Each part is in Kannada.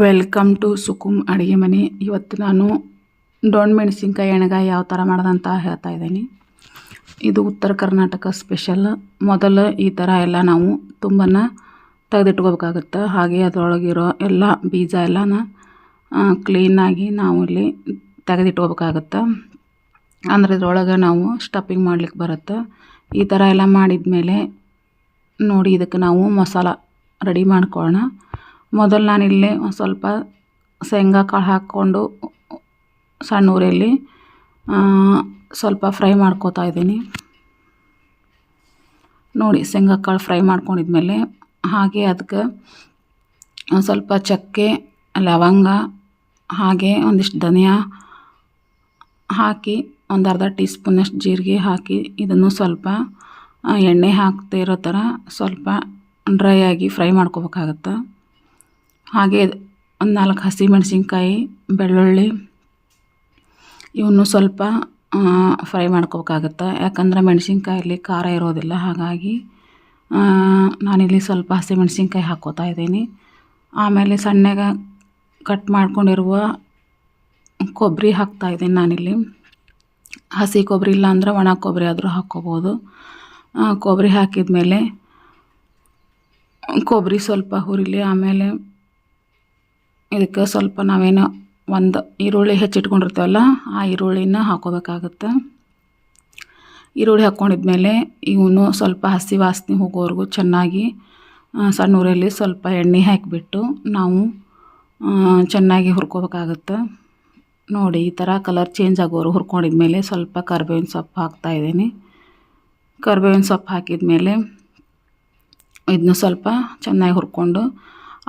ವೆಲ್ಕಮ್ ಟು ಸುಕುಮ್ ಅಡುಗೆ ಮನೆ. ಇವತ್ತು ನಾನು ಡೊಣ್ ಮೆಣಸಿನ್ಕಾಯಿ ಎಣ್ಗಾಯಿ ಯಾವ ಥರ ಮಾಡೋದಂತ ಹೇಳ್ತಾ ಇದ್ದೀನಿ. ಇದು ಉತ್ತರ ಕರ್ನಾಟಕ ಸ್ಪೆಷಲ್. ಮೊದಲು ಈ ಥರ ಎಲ್ಲ ನಾವು ತುಂಬನ್ನು ತೆಗೆದಿಟ್ಕೋಬೇಕಾಗುತ್ತೆ. ಹಾಗೆ ಅದರೊಳಗಿರೋ ಎಲ್ಲ ಬೀಜ ಎಲ್ಲನ ಕ್ಲೀನಾಗಿ ನಾವು ಇಲ್ಲಿ ತೆಗೆದಿಟ್ಕೋಬೇಕಾಗತ್ತೆ. ಅಂದರೆ ಇದ್ರೊಳಗೆ ನಾವು ಸ್ಟಫಿಂಗ್ ಮಾಡ್ಲಿಕ್ಕೆ ಬರುತ್ತೆ. ಈ ಥರ ಎಲ್ಲ ಮಾಡಿದ್ಮೇಲೆ ನೋಡಿ ಇದಕ್ಕೆ ನಾವು ಮಸಾಲ ರೆಡಿ ಮಾಡ್ಕೊಳ್ಳೋಣ. ಮೊದಲು ನಾನಿಲ್ಲಿ ಒಂದು ಸ್ವಲ್ಪ ಶೇಂಗಾ ಕಾಳು ಹಾಕ್ಕೊಂಡು ಸಣ್ಣ ಉರಿಯಲ್ಲಿ ಸ್ವಲ್ಪ ಫ್ರೈ ಮಾಡ್ಕೋತಾ ಇದ್ದೀನಿ. ನೋಡಿ ಶೇಂಗಾ ಕಾಳು ಫ್ರೈ ಮಾಡ್ಕೊಂಡಿದ್ಮೇಲೆ ಹಾಗೆ ಅದಕ್ಕೆ ಒಂದು ಸ್ವಲ್ಪ ಚಕ್ಕೆ, ಲವಂಗ, ಹಾಗೆ ಒಂದಿಷ್ಟು ಧನಿಯಾ ಹಾಕಿ ಒಂದು ಅರ್ಧ ಟೀ ಸ್ಪೂನಷ್ಟು ಜೀರಿಗೆ ಹಾಕಿ ಇದನ್ನು ಸ್ವಲ್ಪ ಎಣ್ಣೆ ಹಾಕ್ತಾ ಇರೋ ಥರ ಸ್ವಲ್ಪ ಡ್ರೈ ಆಗಿ ಫ್ರೈ ಮಾಡ್ಕೋಬೇಕಾಗತ್ತೆ. ಹಾಗೆ ಒಂದು 4 ಹಸಿಮೆಣಸಿನ್ಕಾಯಿ, ಬೆಳ್ಳುಳ್ಳಿ ಇವನ್ನು ಸ್ವಲ್ಪ ಫ್ರೈ ಮಾಡ್ಕೋಬೇಕಾಗತ್ತೆ. ಯಾಕಂದರೆ ಮೆಣಸಿನ್ಕಾಯಲ್ಲಿ ಖಾರ ಇರೋದಿಲ್ಲ. ಹಾಗಾಗಿ ನಾನಿಲ್ಲಿ ಸ್ವಲ್ಪ ಹಸಿಮೆಣಸಿನ್ಕಾಯಿ ಹಾಕ್ಕೋತಾ ಇದ್ದೀನಿ. ಆಮೇಲೆ ಸಣ್ಣಗೆ ಕಟ್ ಮಾಡ್ಕೊಂಡಿರುವ ಕೊಬ್ಬರಿ ಹಾಕ್ತಾಯಿದ್ದೀನಿ ನಾನಿಲ್ಲಿ. ಹಸಿ ಕೊಬ್ಬರಿ ಇಲ್ಲ ಅಂದರೆ ಒಣ ಕೊಬ್ಬರಿ ಆದರೂ ಹಾಕ್ಕೋಬೋದು. ಕೊಬ್ಬರಿ ಹಾಕಿದ್ಮೇಲೆ ಕೊಬ್ಬರಿ ಸ್ವಲ್ಪ ಹುರಿಲಿ. ಆಮೇಲೆ ಇದಕ್ಕೆ ಸ್ವಲ್ಪ ನಾವೇನು ಒಂದು ಈರುಳ್ಳಿ ಹೆಚ್ಚಿಟ್ಕೊಂಡಿರ್ತೀವಲ್ಲ ಆ ಈರುಳ್ಳಿನ ಹಾಕ್ಕೋಬೇಕಾಗತ್ತೆ. ಈರುಳ್ಳಿ ಹಾಕ್ಕೊಂಡಿದ್ಮೇಲೆ ಇವನು ಸ್ವಲ್ಪ ಹಸಿ ವಾಸನೆ ಹೋಗೋವರೆಗೂ ಚೆನ್ನಾಗಿ ಸಣ್ಣ ಉರಿಯಲ್ಲಿ ಸ್ವಲ್ಪ ಎಣ್ಣೆ ಹಾಕಿಬಿಟ್ಟು ನಾವು ಚೆನ್ನಾಗಿ ಹುರ್ಕೋಬೇಕಾಗತ್ತೆ. ನೋಡಿ ಈ ಥರ ಕಲರ್ ಚೇಂಜ್ ಆಗೋರು ಹುರ್ಕೊಂಡಿದ್ಮೇಲೆ ಸ್ವಲ್ಪ ಕರಿಬೇವಿನ ಸೊಪ್ಪು ಹಾಕ್ತಾಯಿದ್ದೀನಿ. ಕರಿಬೇವಿನ ಸೊಪ್ಪು ಹಾಕಿದ್ಮೇಲೆ ಇದನ್ನು ಸ್ವಲ್ಪ ಚೆನ್ನಾಗಿ ಹುರ್ಕೊಂಡು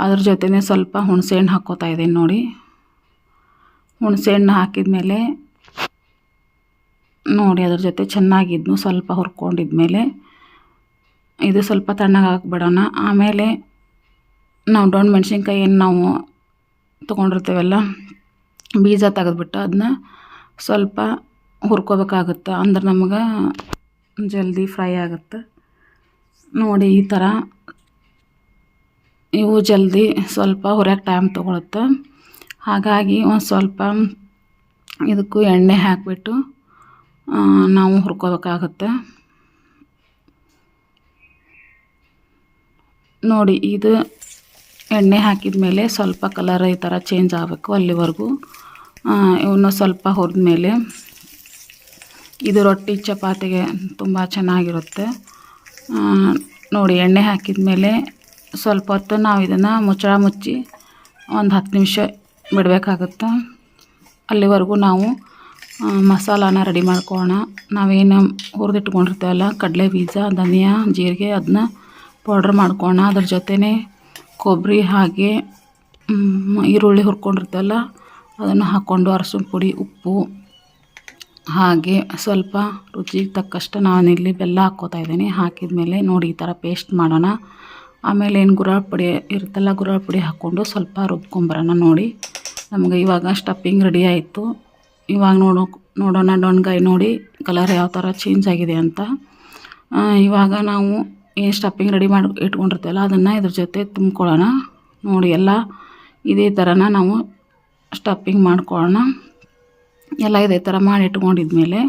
ಅದ್ರ ಜೊತೆನೇ ಸ್ವಲ್ಪ ಹುಣಸೆಹಣ್ಣು ಹಾಕ್ಕೋತಾ ಇದ್ದೀನಿ. ನೋಡಿ ಹುಣಸೆಹಣ್ಣು ಹಾಕಿದ್ಮೇಲೆ ನೋಡಿ ಅದ್ರ ಜೊತೆ ಚೆನ್ನಾಗಿ ಇದನ್ನು ಸ್ವಲ್ಪ ಹುರ್ಕೊಂಡಿದ್ಮೇಲೆ ಇದು ಸ್ವಲ್ಪ ತಣ್ಣಗೆ ಹಾಕ್ಬಿಡೋಣ. ಆಮೇಲೆ ನಾವು ಡೊಣ್ ಮೆಣಸಿನ್ಕಾಯಿ ಏನು ನಾವು ತೊಗೊಂಡಿರ್ತೀವಲ್ಲ ಬೀಜ ತೆಗೆದ್ಬಿಟ್ಟು ಅದನ್ನ ಸ್ವಲ್ಪ ಹುರ್ಕೋಬೇಕಾಗುತ್ತೆ. ಅಂದ್ರೆ ನಮಗೆ ಜಲ್ದಿ ಫ್ರೈ ಆಗುತ್ತೆ. ನೋಡಿ ಈ ಥರ ಇವು ಜಲ್ದಿ ಸ್ವಲ್ಪ ಹುರಿಯೋಕೆ ಟೈಮ್ ತೊಗೊಳುತ್ತೆ. ಹಾಗಾಗಿ ಒಂದು ಸ್ವಲ್ಪ ಇದಕ್ಕೂ ಎಣ್ಣೆ ಹಾಕಿಬಿಟ್ಟು ನಾವು ಹುರ್ಕೋಬೇಕಾಗುತ್ತೆ. ನೋಡಿ ಇದು ಎಣ್ಣೆ ಹಾಕಿದ ಮೇಲೆ ಸ್ವಲ್ಪ ಕಲರ್ ಈ ಥರ ಚೇಂಜ್ ಆಗಬೇಕು. ಅಲ್ಲಿವರೆಗೂ ಇವನ್ನ ಸ್ವಲ್ಪ ಹುರಿದ್ಮೇಲೆ ಇದು ರೊಟ್ಟಿ ಚಪಾತಿಗೆ ತುಂಬ ಚೆನ್ನಾಗಿರುತ್ತೆ. ನೋಡಿ ಎಣ್ಣೆ ಹಾಕಿದ ಮೇಲೆ ಸ್ವಲ್ಪ ಹೊತ್ತು ನಾವು ಇದನ್ನು ಮುಚ್ಚಳ ಮುಚ್ಚಿ ಒಂದು 10 ನಿಮಿಷ ಬಿಡಬೇಕಾಗುತ್ತೆ. ಅಲ್ಲಿವರೆಗೂ ನಾವು ಮಸಾಲಾನ ರೆಡಿ ಮಾಡ್ಕೊಳ್ಳೋಣ. ನಾವೇನು ಹುರಿದಿಟ್ಕೊಂಡಿರ್ತೀವಲ್ಲ ಕಡಲೆ ಬೀಜ, ಧನಿಯಾ, ಜೀರಿಗೆ ಅದನ್ನ ಪೌಡ್ರ್ ಮಾಡ್ಕೊಳ್ಳೋಣ. ಅದ್ರ ಜೊತೆನೇ ಕೊಬ್ಬರಿ ಹಾಗೆ ಈರುಳ್ಳಿ ಹುರ್ಕೊಂಡಿರ್ತೀವಲ್ಲ ಅದನ್ನು ಹಾಕ್ಕೊಂಡು ಅರಶಿನ ಪುಡಿ, ಉಪ್ಪು ಹಾಗೆ ಸ್ವಲ್ಪ ರುಚಿಗೆ ತಕ್ಕಷ್ಟು ನಾನಿಲ್ಲಿ ಬೆಲ್ಲ ಹಾಕ್ಕೋತಾ ಇದ್ದೀನಿ. ಹಾಕಿದ್ಮೇಲೆ ನೋಡಿ ಈ ಥರ ಪೇಸ್ಟ್ ಮಾಡೋಣ. ಆಮೇಲೆ ಏನು ಗುರಾಳ್ ಪುಡಿ ಇರುತ್ತಲ್ಲ ಗುರಾಳ್ ಪುಡಿ ಹಾಕ್ಕೊಂಡು ಸ್ವಲ್ಪ ರುಬ್ಕೊಂಬರೋಣ. ನೋಡಿ ನಮಗೆ ಇವಾಗ ಸ್ಟಫಿಂಗ್ ರೆಡಿ ಆಯಿತು. ಇವಾಗ ನೋಡೋಣ ಡೊಣ್ಗಾಯಿ ನೋಡಿ ಕಲರ್ ಯಾವ ಥರ ಚೇಂಜ್ ಆಗಿದೆ ಅಂತ. ಇವಾಗ ನಾವು ಏನು ಸ್ಟಫಿಂಗ್ ರೆಡಿ ಮಾಡಿ ಇಟ್ಕೊಂಡಿರ್ತೀವಲ್ಲ ಅದನ್ನು ಇದ್ರ ಜೊತೆ ತುಂಬ್ಕೊಳ್ಳೋಣ. ನೋಡಿ ಎಲ್ಲ ಇದೇ ಥರನ ನಾವು ಸ್ಟಫಿಂಗ್ ಮಾಡ್ಕೊಳ್ಳೋಣ. ಎಲ್ಲ ಇದೇ ಥರ ಮಾಡಿ ಇಟ್ಕೊಂಡಿದ್ಮೇಲೆ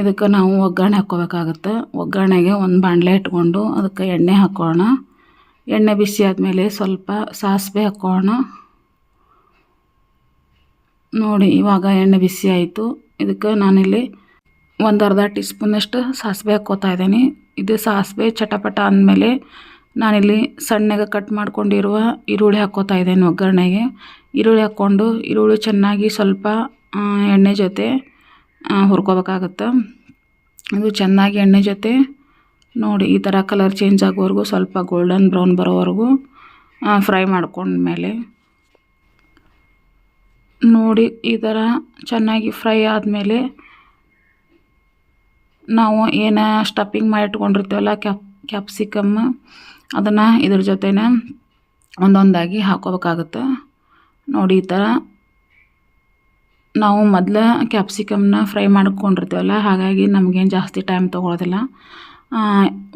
ಇದಕ್ಕೆ ನಾವು ಒಗ್ಗರಣೆ ಹಾಕ್ಕೋಬೇಕಾಗುತ್ತೆ. ಒಗ್ಗರಣೆಗೆ ಒಂದು ಬಾಣಲೆ ಇಟ್ಕೊಂಡು ಅದಕ್ಕೆ ಎಣ್ಣೆ ಹಾಕ್ಕೊಳ್ಳೋಣ. ಎಣ್ಣೆ ಬಿಸಿ ಆದಮೇಲೆ ಸ್ವಲ್ಪ ಸಾಸಿವೆ ಹಾಕ್ಕೊಳ್ಳೋಣ. ನೋಡಿ ಇವಾಗ ಎಣ್ಣೆ ಬಿಸಿ ಆಯಿತು. ಇದಕ್ಕೆ ನಾನಿಲ್ಲಿ ಒಂದು ಅರ್ಧ ಟೀ ಸ್ಪೂನಷ್ಟು ಸಾಸಿವೆ ಹಾಕ್ಕೋತಾ ಇದ್ದೀನಿ. ಇದು ಸಾಸಿವೆ ಚಟಪಟ ಅಂದಮೇಲೆ ನಾನಿಲ್ಲಿ ಸಣ್ಣಗೆ ಕಟ್ ಮಾಡ್ಕೊಂಡಿರುವ ಈರುಳ್ಳಿ ಹಾಕ್ಕೋತಾ ಇದ್ದೀನಿ ಒಗ್ಗರಣೆಗೆ. ಈರುಳ್ಳಿ ಹಾಕ್ಕೊಂಡು ಈರುಳ್ಳಿ ಚೆನ್ನಾಗಿ ಸ್ವಲ್ಪ ಎಣ್ಣೆ ಜೊತೆ ಹುರ್ಕೋಬೇಕಾಗತ್ತೆ. ಇದು ಚೆನ್ನಾಗಿ ಎಣ್ಣೆ ಜೊತೆ ನೋಡಿ ಈ ಥರ ಕಲರ್ ಚೇಂಜ್ ಆಗೋವರೆಗೂ ಸ್ವಲ್ಪ ಗೋಲ್ಡನ್ ಬ್ರೌನ್ ಬರೋವರೆಗೂ ಫ್ರೈ ಮಾಡ್ಕೊಂಡ್ಮೇಲೆ ನೋಡಿ ಈ ಥರ ಚೆನ್ನಾಗಿ ಫ್ರೈ ಆದಮೇಲೆ ನಾವು ಏನು ಸ್ಟಫಿಂಗ್ ಮಾಡಿ ಇಟ್ಕೊಂಡಿರ್ತೀವಲ್ಲ ಕ್ಯಾಪ್ಸಿಕಮ್ ಅದನ್ನು ಇದ್ರ ಜೊತೆನೇ ಒಂದೊಂದಾಗಿ ಹಾಕ್ಕೋಬೇಕಾಗುತ್ತೆ. ನೋಡಿ ಈ ಥರ ನಾವು ಮೊದಲು ಕ್ಯಾಪ್ಸಿಕಮ್ನ ಫ್ರೈ ಮಾಡ್ಕೊಂಡಿರ್ತೀವಲ್ಲ ಹಾಗಾಗಿ ನಮಗೇನು ಜಾಸ್ತಿ ಟೈಮ್ ತೊಗೊಳೋದಿಲ್ಲ.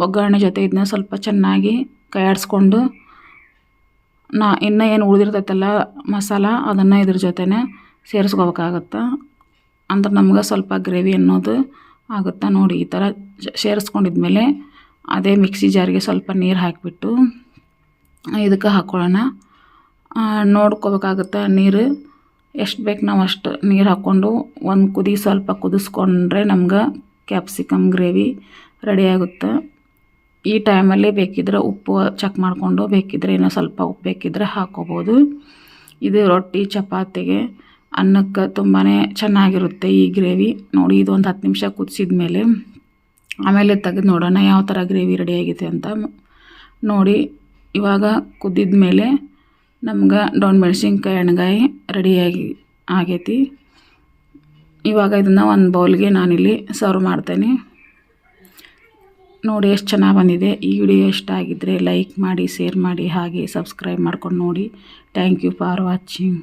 ಒಗ್ಗರಣೆ ಜೊತೆ ಇದನ್ನ ಸ್ವಲ್ಪ ಚೆನ್ನಾಗಿ ಕೈ ಆಡಿಸ್ಕೊಂಡು ಇನ್ನು ಏನು ಉಳಿದಿರ್ತೈತಲ್ಲ ಮಸಾಲ ಅದನ್ನು ಇದ್ರ ಜೊತೆನೇ ಸೇರಿಸ್ಕೋಬೇಕಾಗತ್ತೆ. ಅಂದ್ರೆ ನಮ್ಗೆ ಸ್ವಲ್ಪ ಗ್ರೇವಿ ಅನ್ನೋದು ಆಗುತ್ತೆ ನೋಡಿ. ಈ ಥರ ಸೇರಿಸ್ಕೊಂಡಿದ್ಮೇಲೆ ಅದೇ ಮಿಕ್ಸಿ ಜಾರಿಗೆ ಸ್ವಲ್ಪ ನೀರು ಹಾಕಿಬಿಟ್ಟು ಇದಕ್ಕೆ ಹಾಕ್ಕೊಳ್ಳೋಣ. ನೋಡ್ಕೋಬೇಕಾಗುತ್ತೆ ನೀರು ಎಷ್ಟು ಬೇಕು ನಾವು ಅಷ್ಟು ನೀರು ಹಾಕ್ಕೊಂಡು ಒಂದು ಕುದಿ ಸ್ವಲ್ಪ ಕುದಿಸ್ಕೊಂಡ್ರೆ ನಮ್ಗೆ ಕ್ಯಾಪ್ಸಿಕಮ್ ಗ್ರೇವಿ ರೆಡಿಯಾಗುತ್ತೆ. ಈ ಟೈಮಲ್ಲಿ ಬೇಕಿದ್ರೆ ಉಪ್ಪು ಚೆಕ್ ಮಾಡಿಕೊಂಡು ಬೇಕಿದ್ರೆ ಇನ್ನೂ ಸ್ವಲ್ಪ ಉಪ್ಪು ಬೇಕಿದ್ರೆ ಹಾಕ್ಕೋಬೋದು. ಇದು ರೊಟ್ಟಿ ಚಪಾತಿಗೆ ಅನ್ನಕ್ಕೆ ತುಂಬಾ ಚೆನ್ನಾಗಿರುತ್ತೆ ಈ ಗ್ರೇವಿ ನೋಡಿ. ಇದು ಒಂದು 10 ನಿಮಿಷ ಕುದಿಸಿದ ಮೇಲೆ ಆಮೇಲೆ ತೆಗೆದು ನೋಡೋಣ ಯಾವ ಥರ ಗ್ರೇವಿ ರೆಡಿಯಾಗಿದೆ ಅಂತ ನೋಡಿ. ಇವಾಗ ಕುದ್ದಿದ ಮೇಲೆ ನಮ್ಗೆ ಡೊಣ್ ಮೆಣಸಿನ್ಕಾಯಿ ಎಣ್ಗಾಯಿ ಆಗೈತಿ. ಇವಾಗ ಇದನ್ನು ಒಂದು ಬೌಲ್ಗೆ ನಾನಿಲ್ಲಿ ಸರ್ವ್ ಮಾಡ್ತೇನೆ. ನೋಡಿ ಎಷ್ಟು ಚೆನ್ನಾಗಿ ಬಂದಿದೆ. ಈ ವಿಡಿಯೋ ಇಷ್ಟ ಆಗಿದ್ದರೆ ಲೈಕ್ ಮಾಡಿ, ಶೇರ್ ಮಾಡಿ, ಹಾಗೆ ಸಬ್ಸ್ಕ್ರೈಬ್ ಮಾಡ್ಕೊಂಡು ನೋಡಿ. Thank you for watching.